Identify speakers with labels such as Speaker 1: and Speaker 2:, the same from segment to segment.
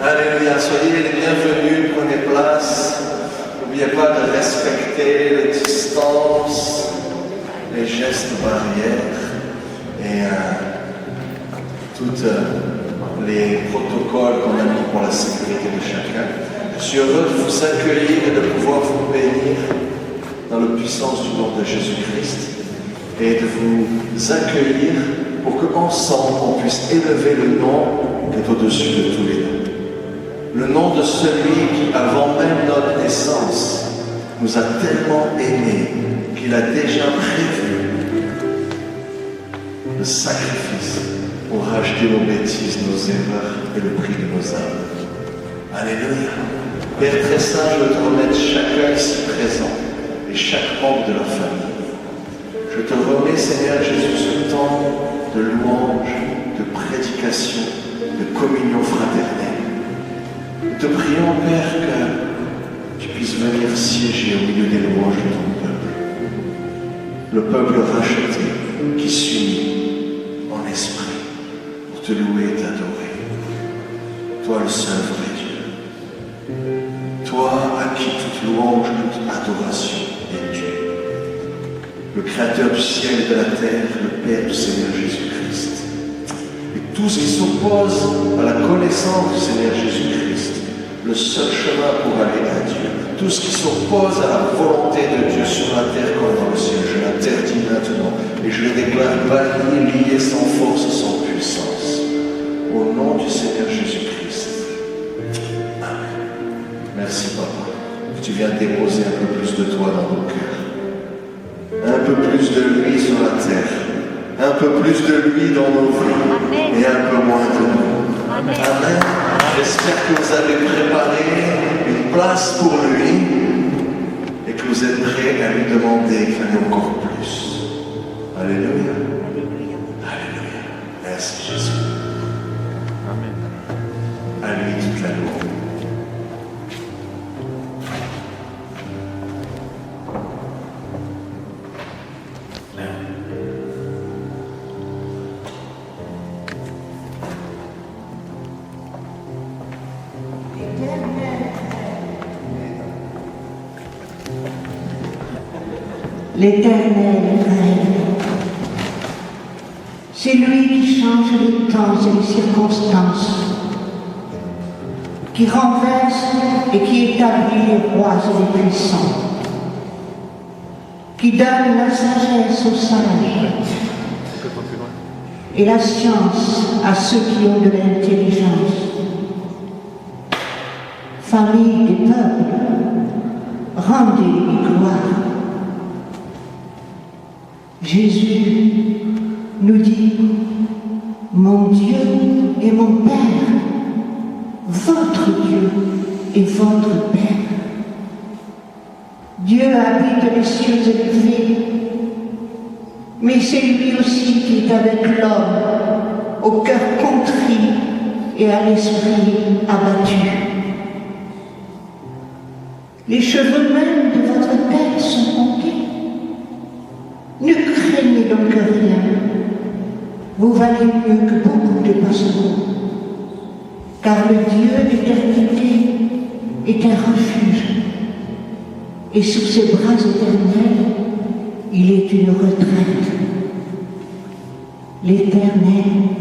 Speaker 1: Alléluia, soyez les bienvenus, prenez place. N'oubliez pas de respecter les distances, les gestes barrières et tous les protocoles qu'on a mis pour la sécurité de chacun. Je suis heureux de vous accueillir et de pouvoir vous bénir dans la puissance du nom de Jésus-Christ et de vous accueillir pour qu'ensemble on puisse élever le nom qui est au-dessus de tous les noms. Le nom de celui qui, avant même notre naissance, nous a tellement aimés qu'il a déjà prévu le sacrifice pour racheter nos bêtises, nos erreurs et le prix de nos âmes. Alléluia. Père très saint, je veux te remettre chacun ici présent et chaque membre de la famille. Je te remets, Seigneur Jésus, ce temps de louange, de prédication, de communion fraternelle. Nous te prions, Père, que tu puisses venir siéger au milieu des louanges de ton peuple. Le peuple racheté qui s'unit en esprit pour te louer et t'adorer. Toi le seul vrai Dieu. Toi à qui toute louange, toute adoration est due. Le Créateur du ciel et de la terre, le Père du Seigneur Jésus-Christ. Et tout ce qui s'oppose à la connaissance du Seigneur Jésus-Christ, le seul chemin pour aller à Dieu, tout ce qui s'oppose à la volonté de Dieu sur la terre comme dans le ciel, je l'interdis maintenant et je le déclare banni, lié, sans force, sans puissance. Au nom du Seigneur Jésus-Christ. Amen. Merci, Papa, que tu viens déposer un peu plus de toi dans nos cœurs. Un peu plus de lui sur la terre. Un peu plus de lui dans nos vies. Et un peu moins de nous. Amen. Amen. J'espère que vous avez préparé une place pour lui et que vous êtes prêts à lui demander qu'il en ait encore plus. Alléluia. Alléluia. Merci Jésus. Amen. À lui toute la louange.
Speaker 2: L'Éternel règne. C'est lui qui change les temps et les circonstances, qui renverse et qui établit les rois et les puissants, qui donne la sagesse aux sages et la science à ceux qui ont de l'intelligence. Famille des peuples, rendez-lui gloire. Jésus nous dit, mon Dieu et mon Père, votre Dieu et votre Père. Dieu habite les cieux élevés, mais c'est lui aussi qui est avec l'homme, au cœur contrit et à l'esprit abattu. Les cheveux même de votre tête sont comptés. Ne craignez donc rien, vous valez mieux que beaucoup de passerons, car le Dieu d'éternité est un refuge, et sous ses bras éternels, il est une retraite. L'Éternel règne.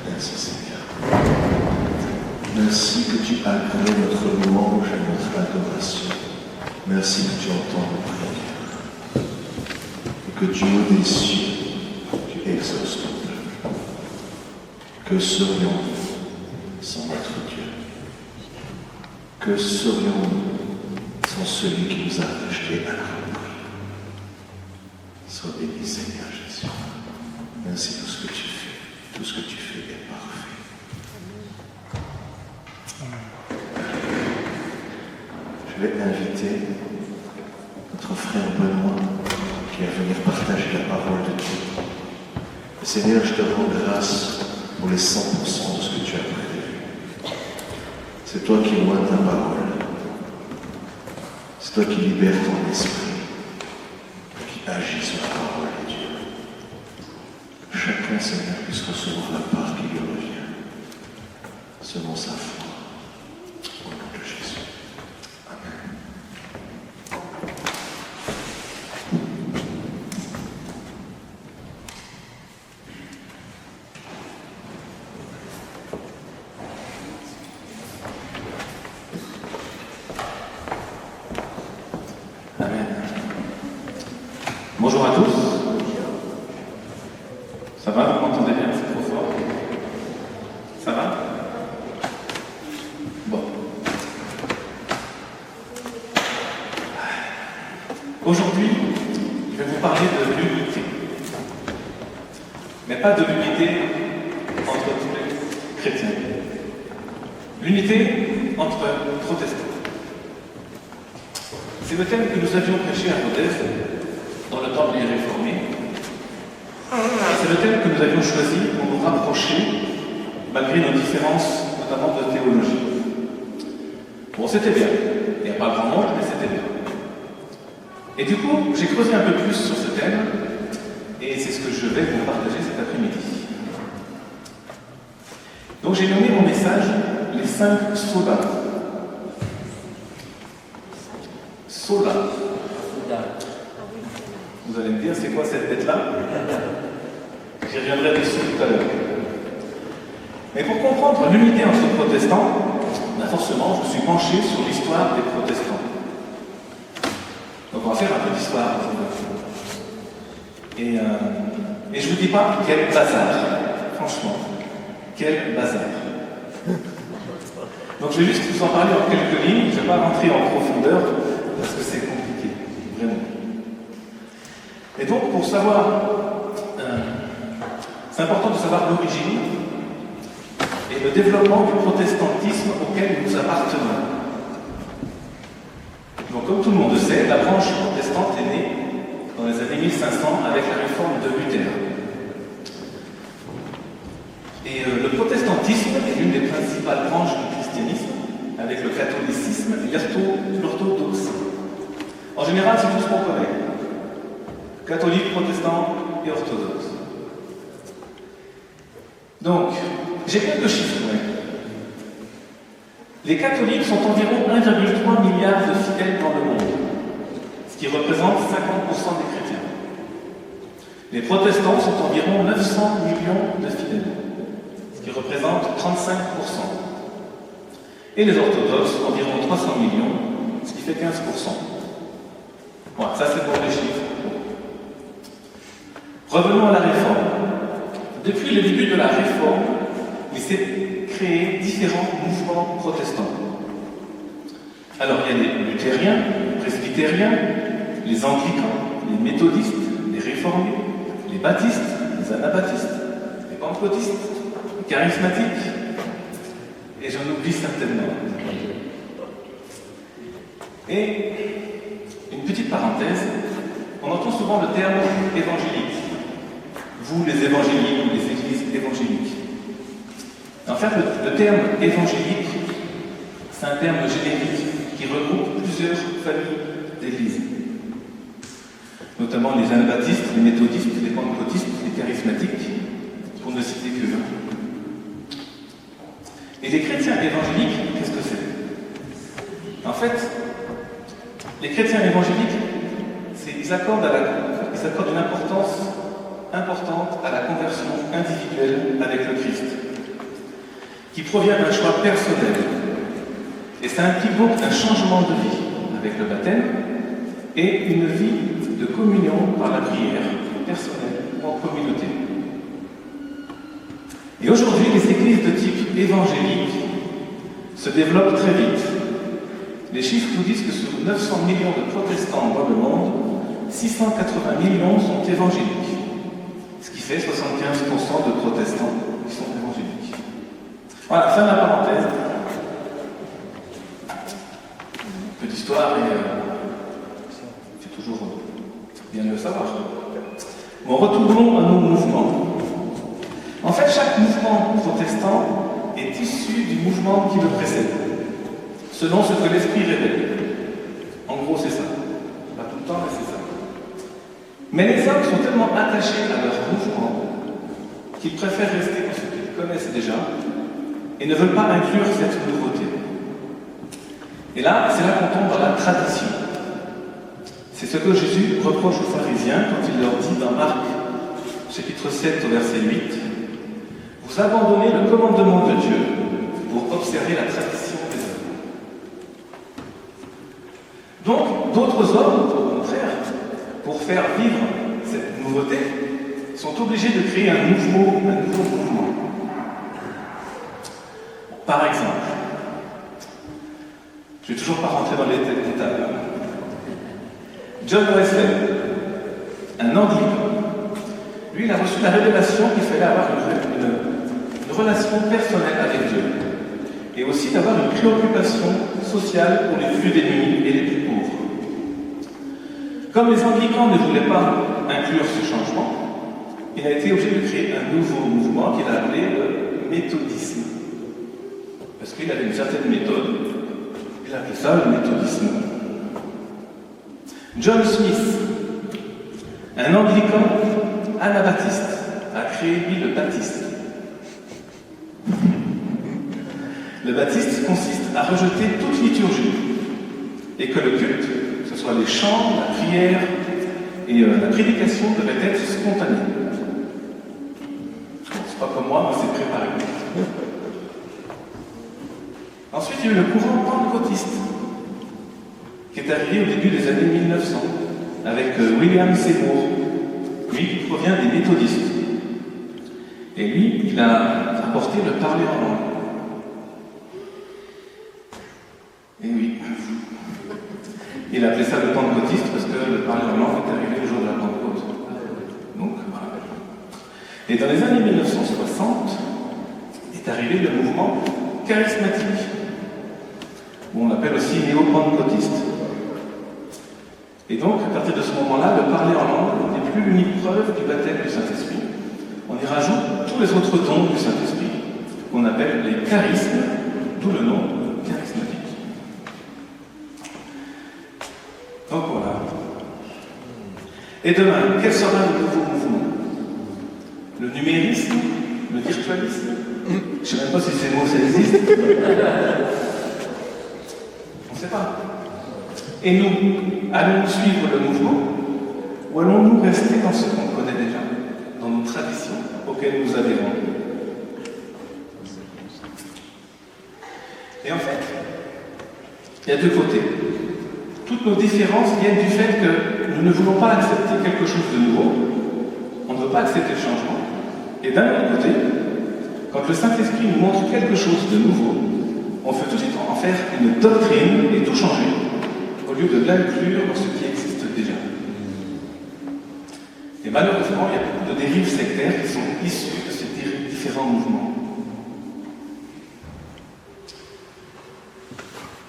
Speaker 1: Merci Seigneur. Merci que tu agrées notre louange et notre adoration. Merci que tu entends nos prières. Et que du haut des cieux, tu exauces ton peuple. Que serions-nous sans notre Dieu? Que serions-nous sans celui qui nous a achetés à la reprise? Sois béni Seigneur Jésus. Merci pour ce que tu fais. Tout ce que tu fais est parfait. Je vais inviter notre frère Benoît qui va venir partager la parole de Dieu. Et Seigneur, je te rends grâce pour les 100% de ce que tu as prévu. C'est toi qui loins ta parole. C'est toi qui libères ton esprit, qui agis sur la parole de Dieu. Chacun, Seigneur, puisse recevoir la part qui lui revient, selon sa foi. Au nom de Jésus. Amen.
Speaker 3: Amen. Bonjour à tous. Ça va? Vous m'entendez bien? C'est trop fort. Ça va? Bon. Aujourd'hui, je vais vous parler de l'unité. Mais pas de l'unité entre tous les chrétiens. L'unité entre protestants. C'est le thème que nous avions prêché à Rodez dans le temps des réformés. C'est le thème que nous avions choisi pour nous rapprocher, malgré nos différences, notamment de théologie. Bon, c'était bien. Il n'y a pas grand monde, mais c'était bien. Et du coup, j'ai creusé un peu plus sur ce thème, et c'est ce que je vais vous partager cet après-midi. Donc j'ai nommé mon message les 5 solas. Sola. Vous allez me dire, c'est quoi cette bête-là? J'y reviendrai dessus tout à l'heure. Mais pour comprendre l'unité entre protestants, forcément, je suis penché sur l'histoire des protestants. Donc on va faire un peu d'histoire. Et je ne vous dis pas quel bazar, franchement. Quel bazar. Donc je vais juste vous en parler en quelques lignes, je ne vais pas rentrer en profondeur, parce que c'est compliqué, vraiment. Et donc, pour savoir, c'est important de savoir l'origine et le développement du protestantisme auquel nous appartenons. Donc, comme tout le monde le sait, la branche protestante est née dans les années 1500 avec la réforme de Luther. Et le protestantisme est l'une des principales branches du christianisme, avec le catholicisme et l'orthodoxie. En général, c'est tout ce qu'on connaît. Catholique, protestant et orthodoxe. Donc, j'ai quelques chiffres. Ouais. Les catholiques sont environ 1,3 milliard de fidèles dans le monde, ce qui représente 50% des chrétiens. Les protestants sont environ 900 millions de fidèles, ce qui représente 35%. Et les orthodoxes, environ 300 millions, ce qui fait 15%. Voilà, ça c'est pour les chiffres. Revenons à la réforme. Depuis le début de la réforme, il s'est créé différents mouvements protestants. Alors il y a les luthériens, les presbytériens, les anglicans, les méthodistes, les réformés, les baptistes, les les anabaptistes, les pentecôtistes, les charismatiques, et j'en oublie certainement. Et une petite parenthèse, on entend souvent le terme évangélique. Vous, les évangéliques ou les églises évangéliques. En fait, le terme évangélique, c'est un terme générique qui regroupe plusieurs familles d'églises, notamment les anabaptistes, les méthodistes, les pentecôtistes, les charismatiques, pour ne citer que un. Et les chrétiens évangéliques, qu'est-ce que c'est? En fait, les chrétiens évangéliques, ils accordent une importance importante à la conversion individuelle avec le Christ, qui provient d'un choix personnel. Et ça implique donc un changement de vie avec le baptême et une vie de communion par la prière personnelle ou en communauté. Et aujourd'hui, les églises de type évangélique se développent très vite. Les chiffres nous disent que sur 900 millions de protestants dans le monde, 680 millions sont évangéliques, ce qui fait 75% de protestants qui sont évangéliques. Voilà, fin de la parenthèse. Un peu d'histoire et c'est toujours bien de le savoir. Bon, retournons à nos mouvements. En fait, chaque mouvement protestant est issu du mouvement qui le précède, selon ce que l'Esprit révèle. En gros, c'est ça. Pas tout le temps, mais c'est ça. Mais les hommes sont tellement attachés à leur mouvement qu'ils préfèrent rester dans ce qu'ils connaissent déjà et ne veulent pas inclure cette nouveauté. Et là, c'est là qu'on tombe dans la tradition. C'est ce que Jésus reproche aux pharisiens quand il leur dit dans Marc, chapitre 7, au verset 8, « Vous abandonnez le commandement de Dieu pour observer la tradition des hommes. » Donc, d'autres hommes, au contraire, pour faire vivre cette nouveauté, sont obligés de créer un nouveau mouvement. Par exemple, je ne vais toujours pas rentrer dans les détails. John Wesley, un anglican, lui, il a reçu la révélation qu'il fallait avoir une relation personnelle avec Dieu et aussi d'avoir une préoccupation sociale pour les plus démunis et les plus pauvres. Comme les anglicans ne voulaient pas inclure ce changement, il a été obligé de créer un nouveau mouvement qu'il a appelé le méthodisme. Parce qu'il avait une certaine méthode, il appelait ça le méthodisme. John Smith, un anglican anabaptiste, a créé lui le baptiste. Le baptiste consiste à rejeter toute liturgie et que le culte, que ce soit les chants, la prière et la prédication, devait être spontané. C'est pas comme moi c'est préparé. Ensuite, il y a eu le courant pentecôtiste, qui est arrivé au début des années 1900, avec William Seymour, lui qui provient des méthodistes. Et lui, il a apporté le parler en langue. Et oui, il appelait ça le pentecôtiste parce que le parler en langue est arrivé le jour de la Pentecôte. Donc, voilà. Et dans les années 1960, est arrivé le mouvement charismatique, où on appelle aussi néo-pentecôtiste. Et donc, à partir de ce moment-là, le parler en langue n'est plus l'unique preuve du baptême du Saint-Esprit. On y rajoute tous les autres dons du Saint-Esprit, qu'on appelle les charismes, d'où le nom charismatique. Donc voilà. Et demain, quel sera le nouveau mouvement? Le numérisme? Le virtualisme? Je ne sais même pas si ces mots ça existe. On ne sait pas. Et nous, allons-nous suivre le mouvement ou allons-nous rester dans ce qu'on connaît déjà, dans nos traditions auxquelles nous adhérons? Et en fait, il y a deux côtés. Toutes nos différences viennent du fait que nous ne voulons pas accepter quelque chose de nouveau, on ne veut pas accepter le changement. Et d'un autre côté, quand le Saint-Esprit nous montre quelque chose de nouveau, on veut tout de suite en faire une doctrine et tout changer, au lieu de l'inclure dans ce qui existe déjà. Et Et malheureusement, il y a beaucoup de dérives sectaires qui sont issues de ces différents mouvements.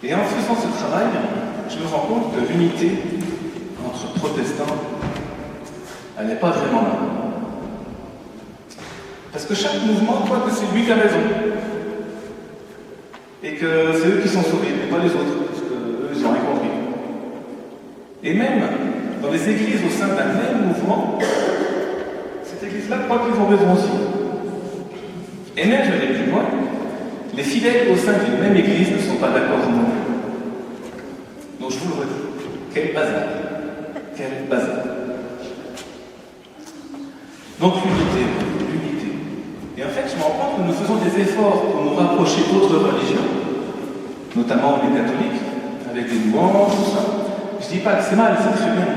Speaker 3: Et en faisant ce travail, je me rends compte que l'unité entre protestants, elle n'est pas vraiment là. Parce que chaque mouvement croit que c'est lui qui a raison. Et que c'est eux qui sont sauvés, mais pas les autres, parce qu'eux, ils n'ont rien compris. Et même dans les églises au sein d'un même mouvement, cette église-là croit qu'ils ont raison aussi. Et même, je vais aller plus loin, les fidèles au sein d'une même église ne sont pas d'accord non plus. Donc je vous le redis, quel bazar. Quel bazar. Donc l'unité. Et en fait, je me rends compte que nous faisons des efforts pour nous rapprocher d'autres religions, notamment les catholiques, avec des louanges, tout ça. Je ne dis pas que c'est mal, c'est très bien.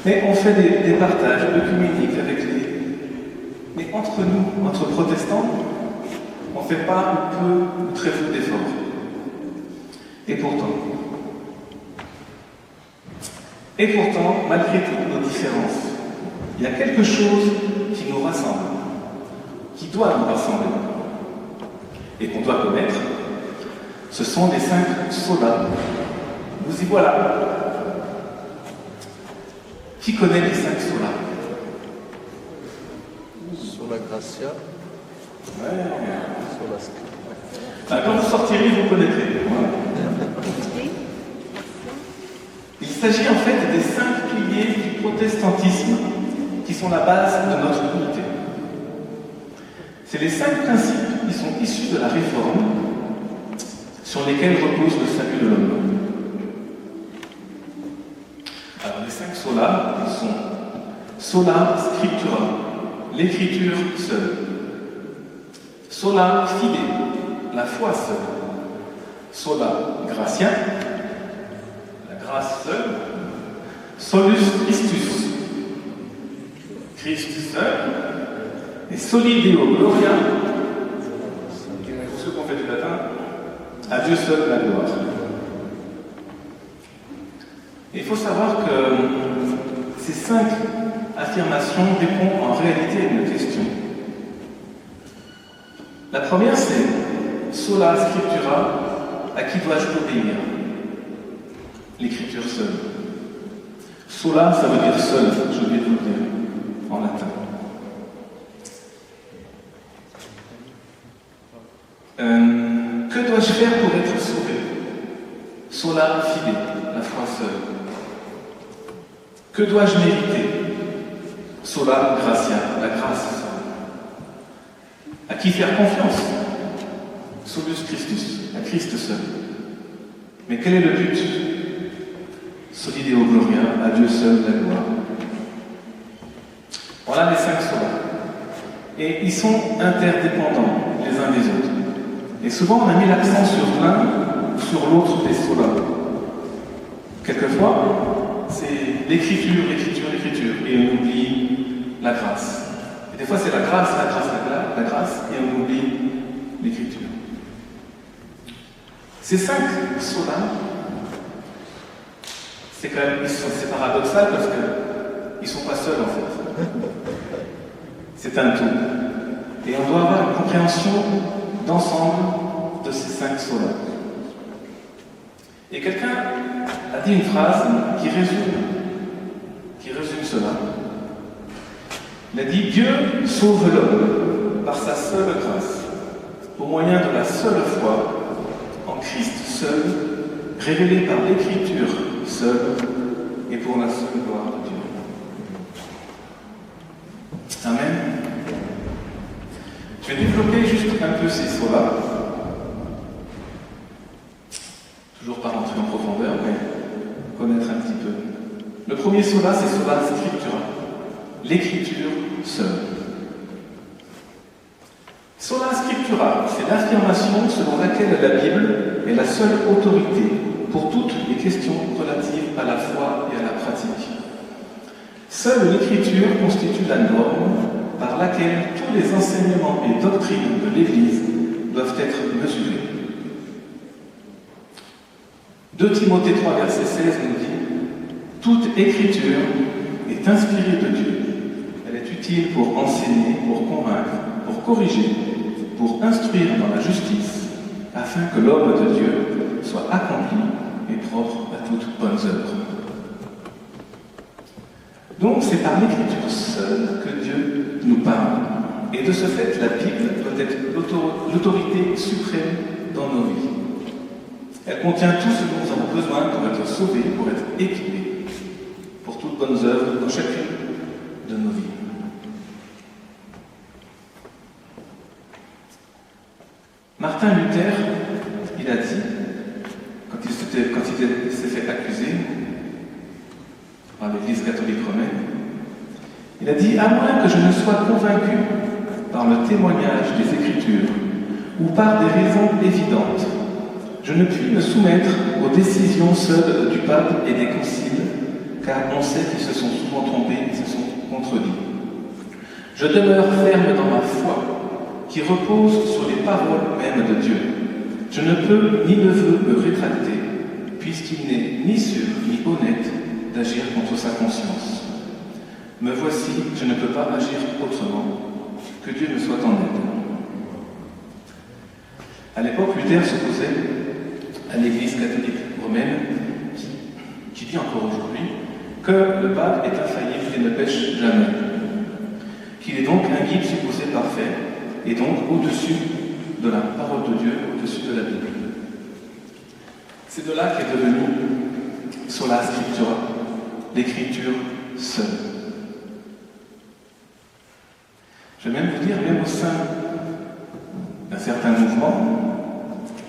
Speaker 3: Mais on fait des partages œcuméniques avec les... Mais entre nous, entre protestants, on ne fait pas un peu ou très peu d'efforts. Et pourtant, malgré toutes nos différences, il y a quelque chose qui nous rassemble, qui doit nous rassembler, et qu'on doit connaître. Ce sont les 5 solas. Vous y voilà. Qui connaît les 5 solas?
Speaker 4: Sola Gratia.
Speaker 3: Ouais.
Speaker 4: Sola Scriptura.
Speaker 3: Quand vous sortirez, vous connaîtrez. Voilà. Il s'agit en fait des 5 piliers du protestantisme qui sont la base de notre unité. C'est les 5 principes qui sont issus de la Réforme sur lesquels repose le salut de l'homme. Alors les 5 solas sont sola scriptura, l'écriture seule. Sola fide, la foi seule. Sola gratia, la grâce seule. Solus Christus, Christ seul. Et soli Deo gloria, pour ceux qui ont fait du latin, à Dieu seul la gloire. Et il faut savoir que ces 5 affirmations répondent en réalité à une question. La première, c'est sola scriptura, à qui dois-je obéir? L'écriture seule. Sola, ça veut dire seul, j'ai oublié de vous le dire, en latin. Que dois-je faire pour être sauvé? Sola fide, la foi seule. Que dois-je mériter? Sola gratia, la grâce seule. À qui faire confiance? Solus Christus, à Christ seul. Mais quel est le but? Soli Deo gloria, à Dieu seul la gloire. Voilà les 5 solas. Et ils sont interdépendants les uns des autres. Et souvent, on a mis l'accent sur l'un ou sur l'autre des solas. Quelquefois, c'est l'écriture, et on oublie la grâce. Et des fois, c'est la grâce, et on oublie l'écriture. Ces 5 solas, c'est paradoxal parce qu'ils ne sont pas seuls en fait. C'est un tout. Et on doit avoir une compréhension d'ensemble de ces 5 solas. Et quelqu'un a dit une phrase qui résume cela. Il a dit: Dieu sauve l'homme par sa seule grâce, au moyen de la seule foi en Christ seul, révélé par l'Écriture seule et pour la seule gloire de Dieu. Amen. Je vais développer juste un peu ces solas. Toujours pas rentrer en profondeur, mais connaître un petit peu. Le premier sola, c'est sola scriptura, l'écriture seule. Sola scriptura, c'est l'affirmation selon laquelle la Bible est la seule autorité pour toutes les questions relatives à la foi et à la pratique. Seule l'écriture constitue la norme par laquelle tous les enseignements et doctrines de l'Église doivent être mesurés. 2 Timothée 3, verset 16 nous dit: toute écriture est inspirée de Dieu utile pour enseigner, pour convaincre, pour corriger, pour instruire dans la justice, afin que l'homme de Dieu soit accompli et propre à toutes bonnes œuvres. Donc c'est par l'Écriture seule que Dieu nous parle. Et de ce fait, la Bible doit être l'autorité suprême dans nos vies. Elle contient tout ce dont nous avons besoin pour être sauvés, pour être équipés, pour toutes bonnes œuvres dans chacune de nos vies. Martin Luther, il a dit, quand il s'est fait accuser par l'Église catholique romaine, il a dit « À moins que je ne sois convaincu par le témoignage des Écritures ou par des raisons évidentes, je ne puis me soumettre aux décisions seules du pape et des conciles, car on sait qu'ils se sont souvent trompés et se sont contredits. Je demeure ferme dans ma foi, qui repose sur les paroles mêmes de Dieu. Je ne peux ni ne veux me rétracter, puisqu'il n'est ni sûr ni honnête d'agir contre sa conscience. Me voici, je ne peux pas agir autrement, que Dieu me soit en aide. » À l'époque, Luther s'opposait à l'Église catholique romaine, qui dit encore aujourd'hui que le pape est infaillible et ne pêche jamais, qu'il est donc un guide supposé parfait, et donc au-dessus de la parole de Dieu, au-dessus de la Bible. C'est de là qu'est devenu sola scriptura, l'écriture seule. Je vais même vous dire, même au sein d'un certain mouvement,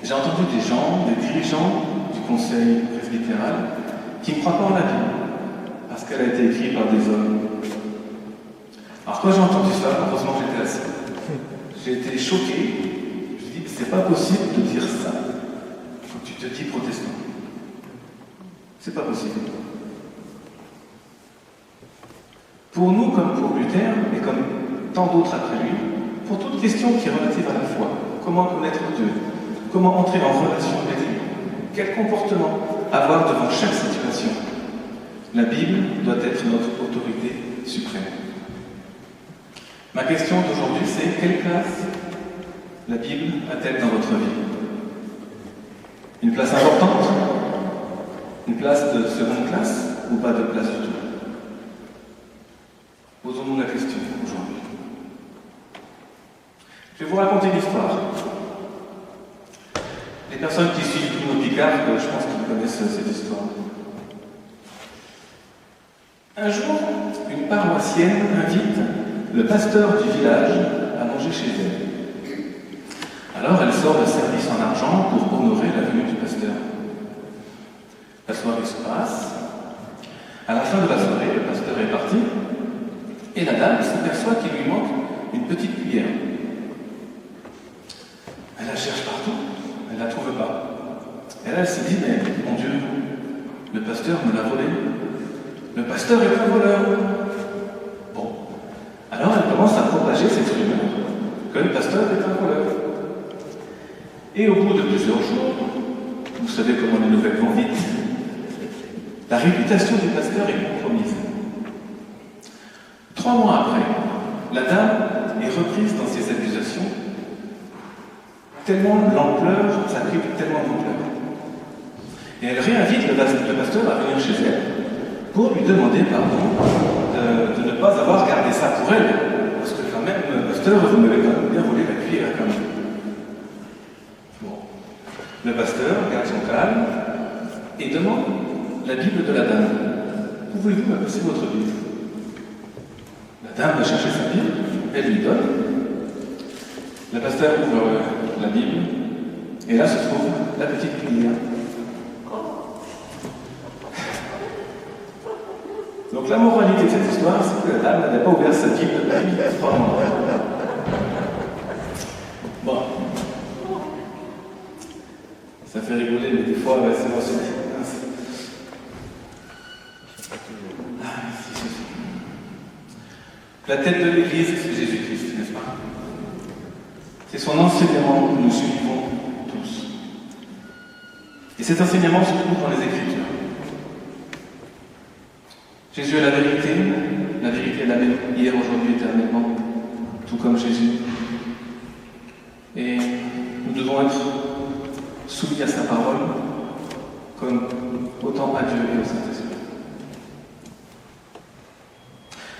Speaker 3: j'ai entendu des gens, des dirigeants du conseil presbytéral, qui ne croient pas en la Bible, parce qu'elle a été écrite par des hommes. Alors quand j'ai entendu ça, heureusement j'étais assis. J'ai été choqué. Je me suis dit, c'est pas possible de dire ça quand tu te dis protestant. C'est pas possible. Pour nous, comme pour Luther, et comme tant d'autres après lui, pour toute question qui est relative à la foi, comment connaître Dieu, comment entrer en relation avec lui, quel comportement avoir devant chaque situation, la Bible doit être notre autorité suprême. Ma question d'aujourd'hui, c'est quelle place la Bible a-t-elle dans votre vie? Une place importante? Une place de seconde classe? Ou pas de place du tout? Posons-nous la question aujourd'hui. Je vais vous raconter l'histoire. Les personnes qui suivent Bruno Picard, je pense qu'ils connaissent cette histoire. Un jour, une paroissienne invite le pasteur du village a mangé chez elle. Alors elle sort le service en argent pour honorer la venue du pasteur. La soirée se passe. À la fin de la soirée, le pasteur est parti et la dame s'aperçoit qu'il lui manque une petite cuillère. Elle la cherche partout, elle ne la trouve pas. Et là elle se dit, mais mon Dieu, le pasteur me l'a volée. Le pasteur est un voleur. Bon. Alors elle commence à propager cette rumeur que le pasteur est un voleur. Et au bout de plusieurs jours, vous savez comment les nouvelles vont vite, la réputation du pasteur est compromise. 3 mois après, la dame est reprise dans ses accusations, tellement l'ampleur, ça a pris tellement d'ampleur. Et elle réinvite le pasteur à venir chez elle pour lui demander pardon de ne pas avoir gardé ça pour elle. Parce que quand même, pasteur, vous m'avez quand même bien volé la cuillère quand même. Bon. Le pasteur garde son calme et demande la Bible de la dame. Pouvez-vous me passer votre Bible? La dame va chercher sa Bible, elle lui donne. Le pasteur ouvre la Bible et là se trouve la petite cuillère. Donc la moralité de cette histoire, c'est que la dame n'avait pas ouvert sa Bible depuis 3 mois. Bon. Ça fait rigoler, mais des fois, c'est moi aussi. La tête de l'Église, c'est Jésus-Christ, n'est-ce pas? C'est son enseignement que nous suivons tous. Et cet enseignement se trouve dans les Écritures. Jésus est la vérité, la la vérité est la même hier, aujourd'hui, éternellement, tout comme Jésus. Et nous devons être soumis à sa parole, comme autant à Dieu et au Saint-Esprit.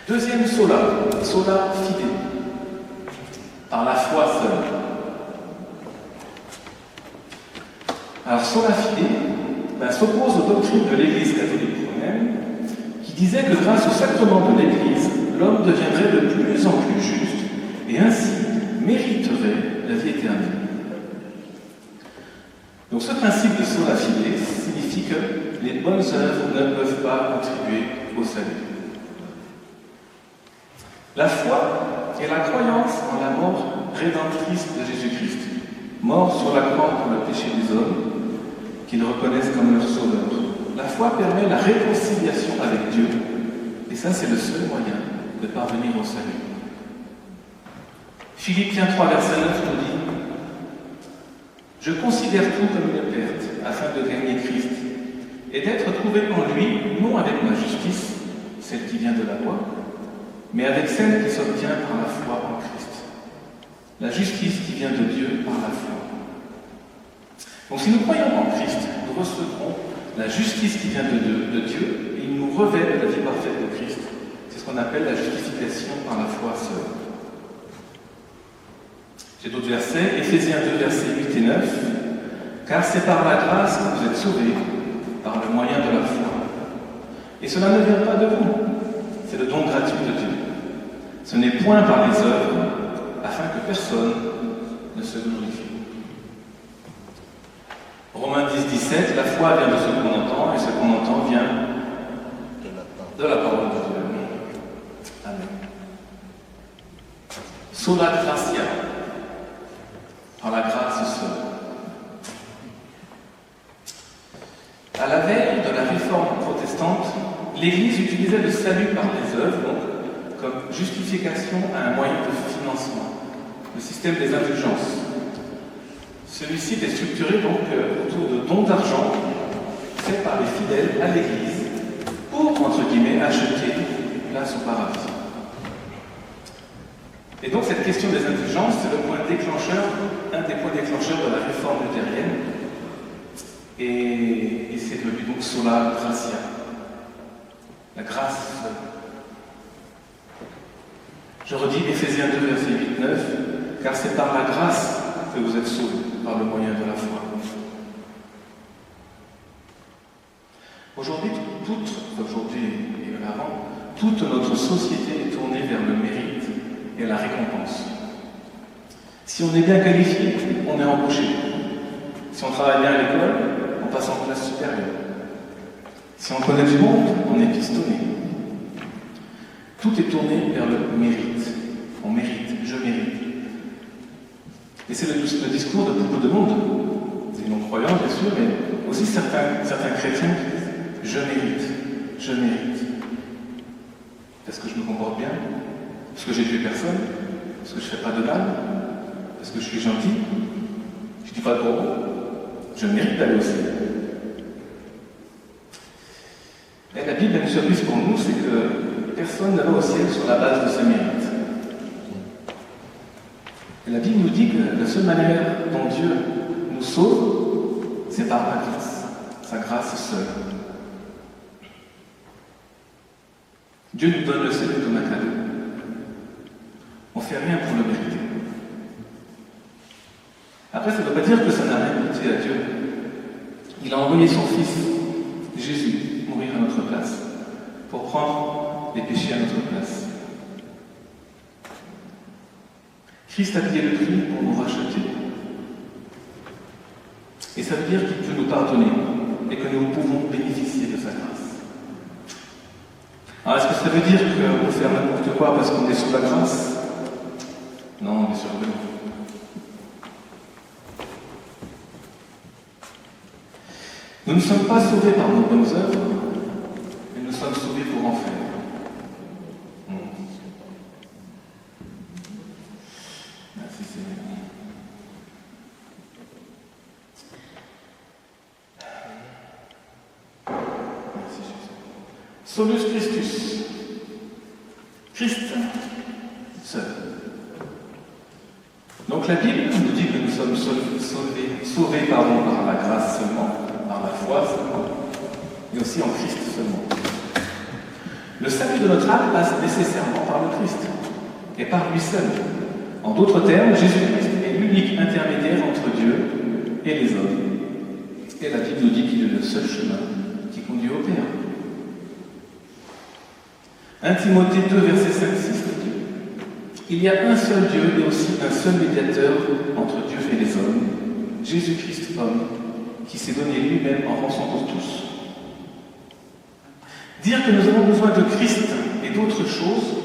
Speaker 3: Deuxième sola fide, par la foi seule. Alors sola fide s'oppose aux doctrines de l'Église catholique romaine, qui disait que grâce au sacrement de l'Église, l'homme deviendrait de plus en plus juste et ainsi mériterait la vie éternelle. Donc ce principe de sola fide signifie que les bonnes œuvres ne peuvent pas contribuer au salut. La foi est la croyance en la mort rédemptrice de Jésus-Christ, mort sur la croix pour le péché des hommes, qu'ils reconnaissent comme leur sauveur. La foi permet la réconciliation avec Dieu, et ça c'est le seul moyen de parvenir au salut. Philippiens 3, verset 9 nous dit « Je considère tout comme une perte, afin de gagner Christ, et d'être trouvé en lui, non avec ma justice, celle qui vient de la loi, mais avec celle qui s'obtient par la foi en Christ. La justice qui vient de Dieu par la foi. » Donc si nous croyons en Christ, nous recevrons la justice qui vient de Dieu, et il nous revêt de la vie parfaite de Christ. C'est ce qu'on appelle la justification par la foi seule. J'ai d'autres versets, Éphésiens 2, versets 8 et 9. « Car c'est par la grâce que vous êtes sauvés, par le moyen de la foi. Et cela ne vient pas de vous, c'est le don gratuit de Dieu. Ce n'est point par les œuvres, afin que personne ne se glorifie. » Romains 10, 17, la foi vient de ce qu'on entend, et ce qu'on entend vient de la parole de Dieu. Amen. Sola gratia, par la grâce seule. À la veille de la réforme protestante, l'Église utilisait le salut par les œuvres, donc, comme justification à un moyen de financement, le système des indulgences. Celui-ci est structuré donc autour de dons d'argent faits par les fidèles à l'Église pour, entre guillemets, acheter une place au paradis. Et donc cette question des indulgences, c'est le point déclencheur, un des points déclencheurs de la réforme luthérienne. Et c'est devenu donc sola gratia, la grâce. Je redis Éphésiens 2, verset 8-9, car c'est par la grâce que vous êtes sauvés, par le moyen de la foi. Aujourd'hui et avant, toute notre société est tournée vers le mérite et la récompense. Si on est bien qualifié, on est embauché. Si on travaille bien à l'école, on passe en classe supérieure. Si on connaît du monde, on est pistonné. Tout est tourné vers le mérite. On mérite, je mérite. Et c'est le discours de beaucoup de monde, des non-croyants bien sûr, mais aussi certains chrétiens qui disent « je mérite ». Parce que je me comporte bien, parce que j'ai tué personne, parce que je ne fais pas de mal, parce que je suis gentil, je ne dis pas de gros mots, je mérite d'aller au ciel. Et la Bible a une surprise pour nous, c'est que personne ne va au ciel sur la base de ses mérites. Et la Bible nous dit que la seule manière dont Dieu nous sauve, c'est par la grâce, sa grâce seule. Dieu nous donne le salut comme un cadeau. On ne fait rien pour le mériter. Après, ça ne veut pas dire que ça n'a rien coûté à Dieu. Il a envoyé son Fils, Jésus, mourir à notre place, pour prendre les péchés à notre place. Christ a payé le prix pour nous racheter. Et ça veut dire qu'il peut nous pardonner et que nous pouvons bénéficier de sa grâce. Alors, est-ce que ça veut dire qu'on peut faire n'importe quoi parce qu'on est sous la grâce? Non, bien sûr que non. Nous ne sommes pas sauvés par nos bonnes œuvres, mais nous sommes sauvés pour en faire. Merci Seigneur. Merci Jésus. Solus Christus. Christ seul. Donc la Bible nous dit que nous sommes sauvés par la grâce seulement, par la foi seulement, mais aussi en Christ seulement. Le salut de notre âme passe nécessairement par le Christ, et par lui seul. En d'autres termes, Jésus-Christ est l'unique intermédiaire entre Dieu et les hommes. Et la Bible nous dit qu'il est le seul chemin qui conduit au Père. 1 Timothée 2, verset 5-6 nous dit: il y a un seul Dieu et aussi un seul médiateur entre Dieu et les hommes, Jésus-Christ homme, qui s'est donné lui-même en rançon pour tous. Dire que nous avons besoin de Christ et d'autres choses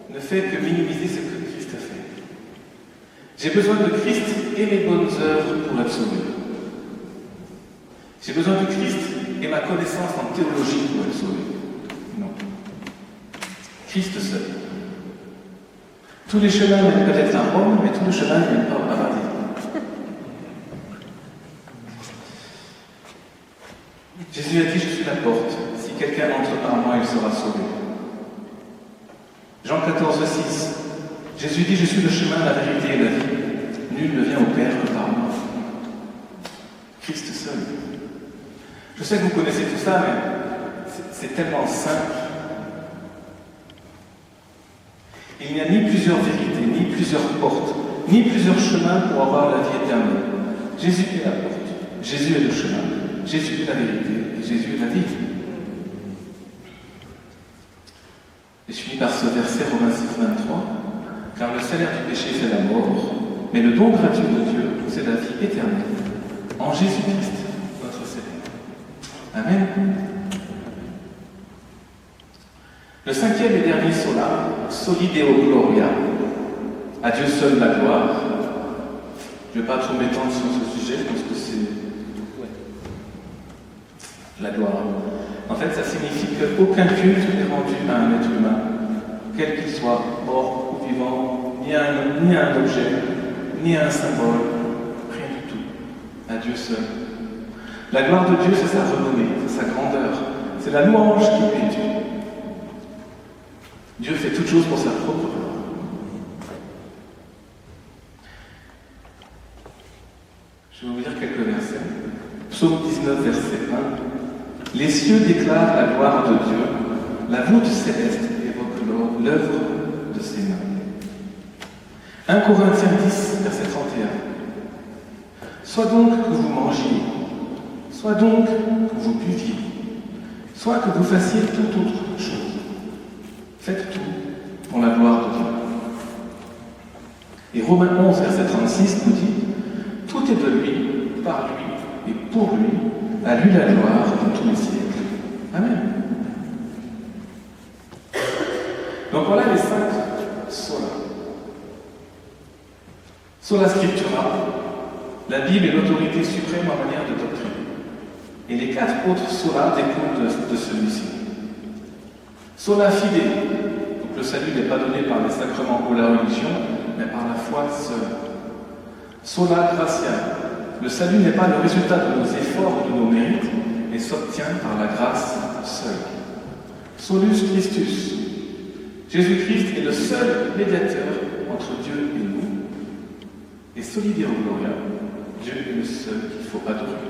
Speaker 3: ne fait que minimiser ce que Christ a fait. J'ai besoin de Christ et mes bonnes œuvres pour être sauvé. J'ai besoin de Christ et ma connaissance en théologie pour être sauvé. Non. Christ seul. Tous les chemins mènent peut-être à Rome, mais tous les chemins ne mènent pas au paradis. Jésus a dit: je suis la porte. Si quelqu'un entre par moi, il sera sauvé. Jean 14, 6. Jésus dit: je suis le chemin, la vérité et la vie. Nul ne vient au Père que par moi. Christ seul. Je sais que vous connaissez tout ça, mais c'est tellement simple. Il n'y a ni plusieurs vérités, ni plusieurs portes, ni plusieurs chemins pour avoir la vie éternelle. Jésus est la porte, Jésus est le chemin, Jésus est la vérité, et Jésus est la vie. Et je finis par ce verset, Romains 6, 23. Car le salaire du péché, c'est la mort, mais le don gratuit de Dieu, c'est la vie éternelle, en Jésus-Christ, notre Seigneur. Amen. Le cinquième et dernier sola, Soli Deo Gloria, à Dieu seul la gloire. Je ne vais pas trop m'étendre sur ce sujet, je pense que c'est la gloire. En fait, ça signifie qu'aucun culte n'est rendu à un être humain, quel qu'il soit, mort ou vivant, ni à un objet, ni à un symbole, rien du tout, à Dieu seul. La gloire de Dieu, c'est sa renommée, c'est sa grandeur, c'est la louange qui lui est due. Dieu fait toutes choses pour sa propre gloire. Je vais vous lire quelques versets. Psaume 19, verset 1. Les cieux déclarent la gloire de Dieu, la voûte céleste évoque l'œuvre de ses mains. 1 Corinthiens 10, verset 31. Soit donc que vous mangiez, soit donc que vous buviez, soit que vous fassiez toute autre chose. Faites tout pour la gloire de Dieu. Et Romains 11, verset 36 nous dit: tout est de lui, par lui et pour lui, à lui la gloire dans tous les siècles. Amen. Donc voilà les 5 solas. Sola Scriptura, la Bible est l'autorité suprême en matière de doctrine. Et les 4 autres solas découlent de celui-ci. Sola fide, donc le salut n'est pas donné par les sacrements ou la religion, mais par la foi seule. Sola gratia, le salut n'est pas le résultat de nos efforts ou de nos mérites, mais s'obtient par la grâce seule. Solus Christus, Jésus-Christ est le seul médiateur entre Dieu et nous. Et Soli Deo Gloria, Dieu est le seul qu'il faut adorer.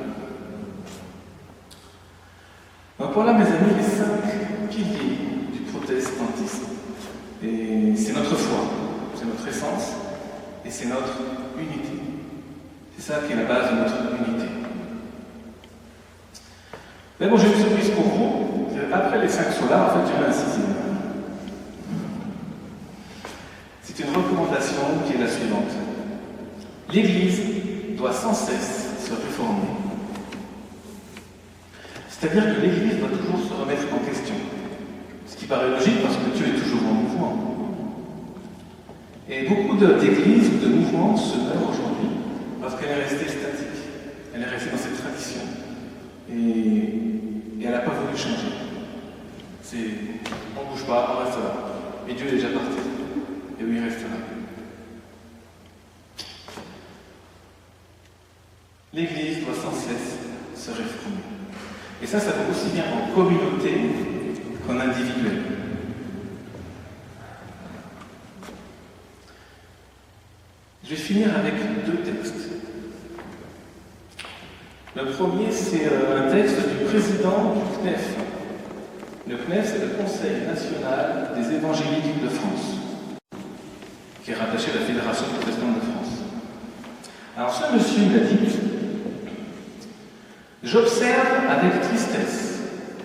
Speaker 3: Donc voilà, mes amis, les 5 piliers du protestantisme. Et c'est notre foi, c'est notre essence, et c'est notre unité. C'est ça qui est la base de notre unité. Mais bon, j'ai une surprise pour vous. Après les 5 solas, en fait, il y en a un 6e. C'est une recommandation qui est la suivante. L'Église doit sans cesse se réformer. C'est-à-dire que l'Église doit toujours se remettre en question. Ce qui paraît logique parce que Dieu est toujours en mouvement. Et beaucoup d'églises ou de mouvements se meurent aujourd'hui parce qu'elle est restée statique. Elle est restée dans cette tradition. Et elle n'a pas voulu changer. On ne bouge pas, on reste là. Et Dieu est déjà parti. Et oui, il reste là. L'Église doit sans cesse se réformer. Et ça vaut aussi bien en communauté qu'en individuel. Je vais finir avec deux textes. Le premier, c'est un texte du président du CNEF. Le CNEF, c'est le Conseil national des évangéliques de France, qui est rattaché à la Fédération protestante de France. Alors ce monsieur, il a dit « J'observe avec tristesse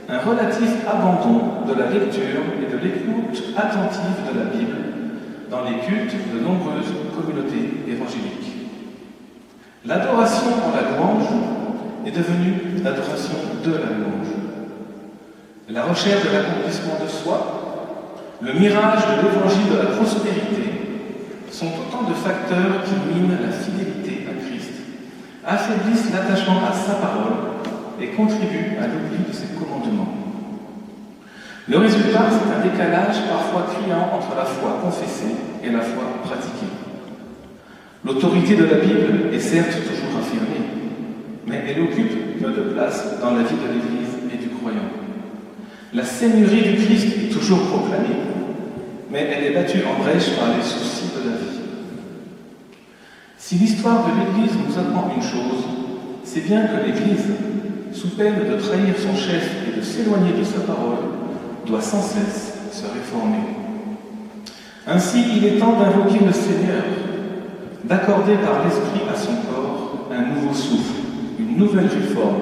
Speaker 3: un relatif abandon de la lecture et de l'écoute attentive de la Bible dans les cultes de nombreuses communautés évangéliques. L'adoration en la louange est devenue l'adoration de la louange. La recherche de l'accomplissement de soi, le mirage de l'évangile de la prospérité sont autant de facteurs qui minent la fidélité à Christ, affaiblissent l'attachement à sa parole et contribuent à l'oubli de ses commandements. Le résultat, c'est un décalage parfois criant entre la foi confessée et la foi pratiquée. L'autorité de la Bible est certes toujours affirmée, mais elle occupe peu de place dans la vie de l'Église et du croyant. La seigneurie du Christ est toujours proclamée, mais elle est battue en brèche par les soucis de la vie. Si l'histoire de l'Église nous apprend une chose, c'est bien que l'Église, sous peine de trahir son chef et de s'éloigner de sa parole, doit sans cesse se réformer. Ainsi, il est temps d'invoquer le Seigneur, d'accorder par l'Esprit à son corps un nouveau souffle, une nouvelle réforme,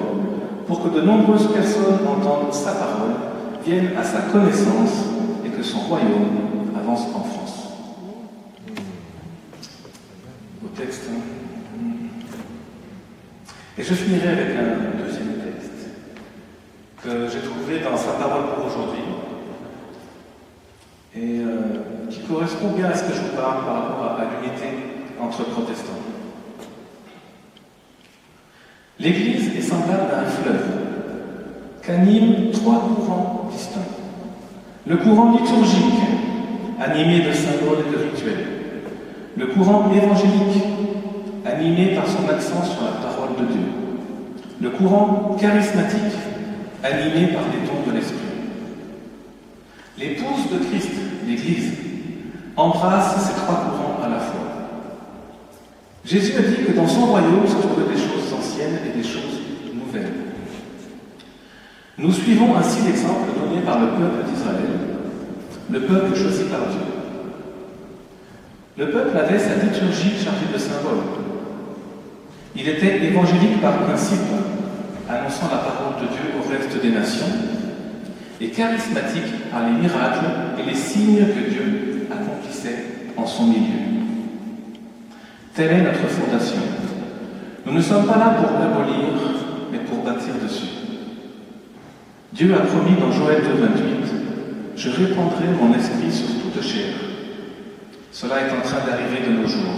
Speaker 3: pour que de nombreuses personnes entendent sa parole, viennent à sa connaissance et que son royaume avance en France. Au texte. Et je finirai avec un deuxième texte que j'ai trouvé dans sa parole pour aujourd'hui et qui correspond bien à ce que je vous parle par rapport à l'unité entre protestants. L'Église est semblable à un fleuve qu'animent trois courants distincts. Le courant liturgique, animé de symboles et de rituels. Le courant évangélique, animé par son accent sur la parole de Dieu. Le courant charismatique, animé par les dons de l'Esprit. L'épouse de Christ, l'Église, embrasse ces trois courants à la fois. Jésus a dit que dans son royaume se trouvaient des choses anciennes et des choses nouvelles. Nous suivons ainsi l'exemple donné par le peuple d'Israël, le peuple choisi par Dieu. Le peuple avait sa liturgie chargée de symboles. Il était évangélique par principe, annonçant la parole de Dieu au reste des nations, et charismatique par les miracles et les signes que Dieu accomplissait en son milieu. Telle est notre fondation. Nous ne sommes pas là pour l'abolir, mais pour bâtir dessus. Dieu a promis dans Joël 2,28 « Je répandrai mon esprit sur toute chair ». Cela est en train d'arriver de nos jours.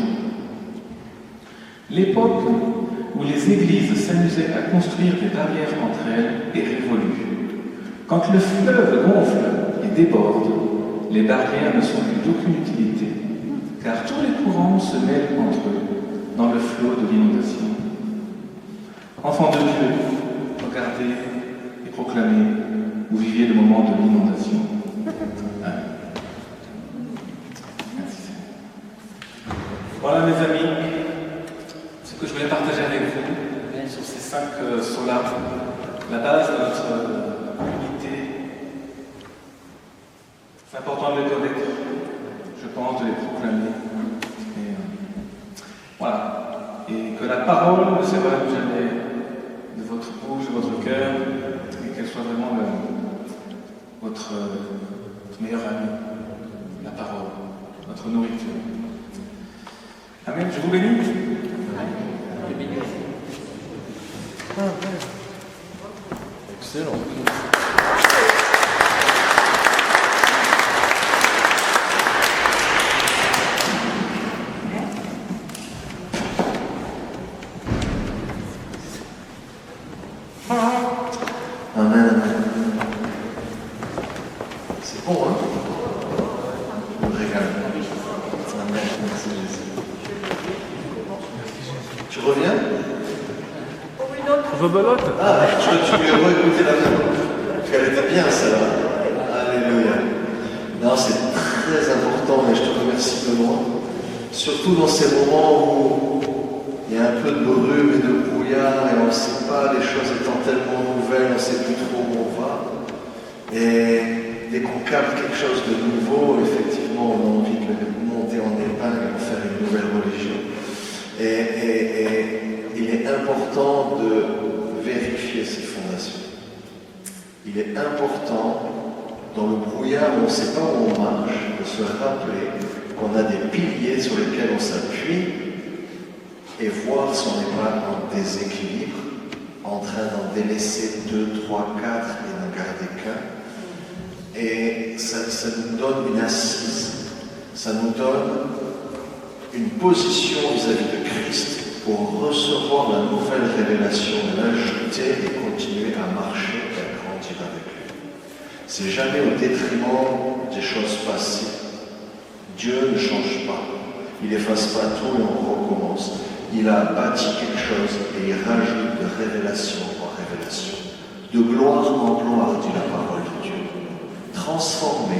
Speaker 3: L'époque où les églises s'amusaient à construire des barrières entre elles est révolue. Quand le fleuve gonfle et déborde, les barrières ne sont plus d'aucune utilité, car tous les courants se mêlent entre eux dans le flot de l'inondation. Enfants de Dieu, regardez et proclamez, vous viviez le moment de l'inondation. Amen. Merci. Voilà mes amis, ce que je voulais partager avec vous sur ces 5 solas, la base de notre unité. C'est important de les connaître, je pense, de les proclamer. Et, voilà. Et que la parole ne s'éloigne jamais de votre bouche, de votre cœur, et qu'elle soit vraiment votre meilleur ami, la parole, notre nourriture. Amen. Je vous bénis.
Speaker 4: Excellent.
Speaker 1: Amen, amen. C'est bon, hein? Je me régale. Amen, merci Jésus. Tu reviens?
Speaker 3: Rebelote.
Speaker 1: Ah, tu lui as réécouté la fin. Parce qu'elle était bien, celle-là. Alléluia. Non, c'est très important, et je te remercie de moi. surtout dans ces moments où il y a un peu de brume et de brouillard et on ne sait pas, les choses étant tellement nouvelles, on ne sait plus trop où on va. Et dès qu'on capte quelque chose de nouveau, effectivement, on a envie de le monter en épingle et en faire une nouvelle religion. Et il est important de vérifier ces fondations. Il est important, dans le brouillard où on ne sait pas où on marche, de se rappeler qu'on a des piliers sur lesquels on s'appuie et voir si on n'est pas en déséquilibre, en train d'en délaisser 2, 3, 4 et n'en garder qu'un. Et ça nous donne une assise, ça nous donne une position vis-à-vis de Christ pour recevoir la nouvelle révélation, l'ajouter et continuer à marcher et à grandir avec lui. C'est jamais au détriment des choses passées. Dieu ne change pas. Il n'efface pas tout et on recommence. Il a bâti quelque chose et il rajoute de révélation en révélation. De gloire en gloire, dit la parole de Dieu. Transformé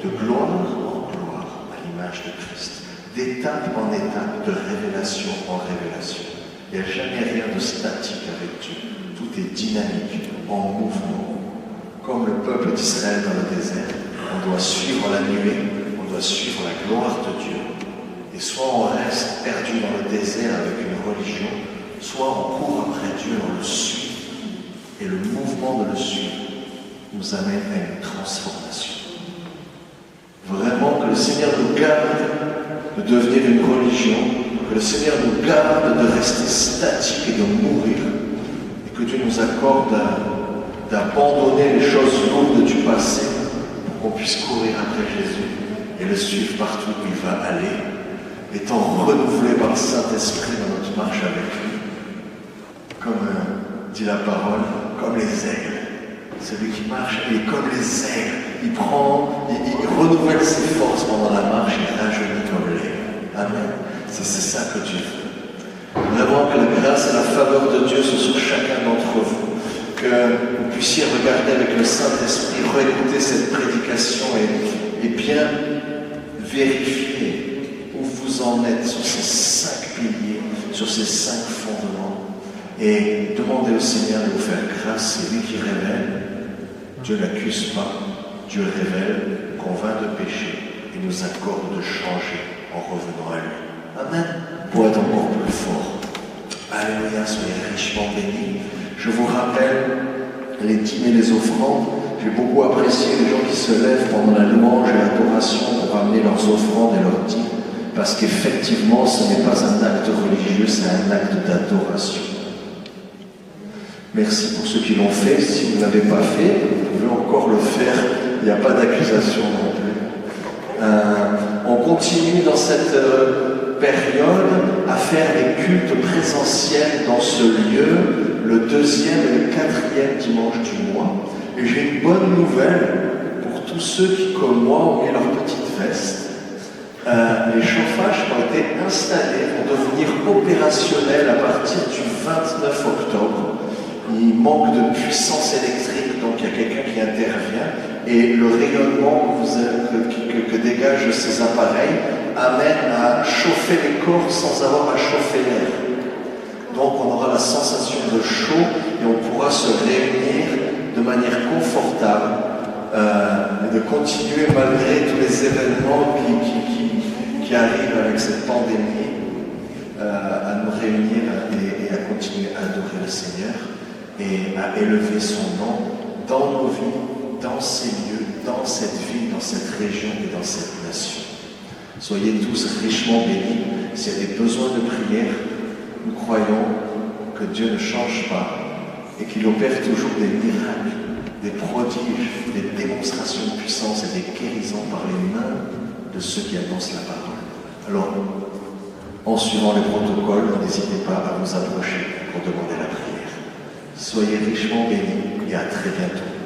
Speaker 1: de gloire en gloire à l'image de Christ. D'étape en étape, de révélation en révélation. Il n'y a jamais rien de statique avec Dieu. Tout est dynamique, en mouvement. Comme le peuple d'Israël dans le désert, on doit suivre la nuée, on doit suivre la gloire de Dieu. Et soit on reste perdu dans le désert avec une religion, soit on court après Dieu, on le suit. Et le mouvement de le suivre nous amène à une transformation. Vraiment que le Seigneur nous garde de devenir une religion, que le Seigneur nous garde de rester statique et de mourir, et que Dieu nous accorde d'abandonner les choses lourdes du passé pour qu'on puisse courir après Jésus et le suivre partout où il va aller, étant renouvelé par le Saint-Esprit dans notre marche avec lui, comme dit la parole, comme les aigles. Celui qui marche, il est comme les aigles. Il renouvelle ses forces pendant la marche, il rajeunit comme l'aigle. Amen. C'est ça que Dieu fait. Vraiment que la grâce et la faveur de Dieu soient sur chacun d'entre vous. Que vous puissiez regarder avec le Saint-Esprit, réécouter cette prédication et bien vérifier où vous en êtes sur ces 5 piliers, sur ces 5 fondements. Et demander au Seigneur de vous faire grâce. C'est lui qui révèle. Dieu n'accuse pas. Dieu révèle, convainc de péché et nous accorde de changer en revenant à lui. Amen. Pour être encore plus fort. Alléluia, soyez richement bénis. Je vous rappelle les dîmes et les offrandes. J'ai beaucoup apprécié les gens qui se lèvent pendant la louange et l'adoration pour amener leurs offrandes et leurs dîmes. Parce qu'effectivement, ce n'est pas un acte religieux, c'est un acte d'adoration. Merci pour ceux qui l'ont fait. Si vous ne l'avez pas fait, vous pouvez encore le faire. Il n'y a pas d'accusation non plus. On continue dans cette période à faire des cultes présentiels dans ce lieu, le 2e et le 4e dimanche du mois. Et j'ai une bonne nouvelle pour tous ceux qui, comme moi, ont mis leur petite veste. Les chauffages qui ont été installés vont devenir opérationnels à partir du 29 octobre. Il manque de puissance électrique, donc il y a quelqu'un qui intervient, et le rayonnement que dégagent ces appareils amène à chauffer les corps sans avoir à chauffer l'air. Donc on aura la sensation de chaud et on pourra se réunir de manière confortable et de continuer malgré tous les événements qui arrivent avec cette pandémie à nous réunir et à continuer à adorer le Seigneur et à élever son nom dans nos vies, dans ces lieux, dans cette ville, dans cette région et dans cette nation. Soyez tous richement bénis. S'il y a des besoins de prière, nous croyons que Dieu ne change pas et qu'il opère toujours des miracles, des prodiges, des démonstrations de puissance et des guérisons par les mains de ceux qui annoncent la parole. Alors, en suivant les protocoles, n'hésitez pas à vous approcher pour demander la prière. Soyez richement bénis et à très bientôt.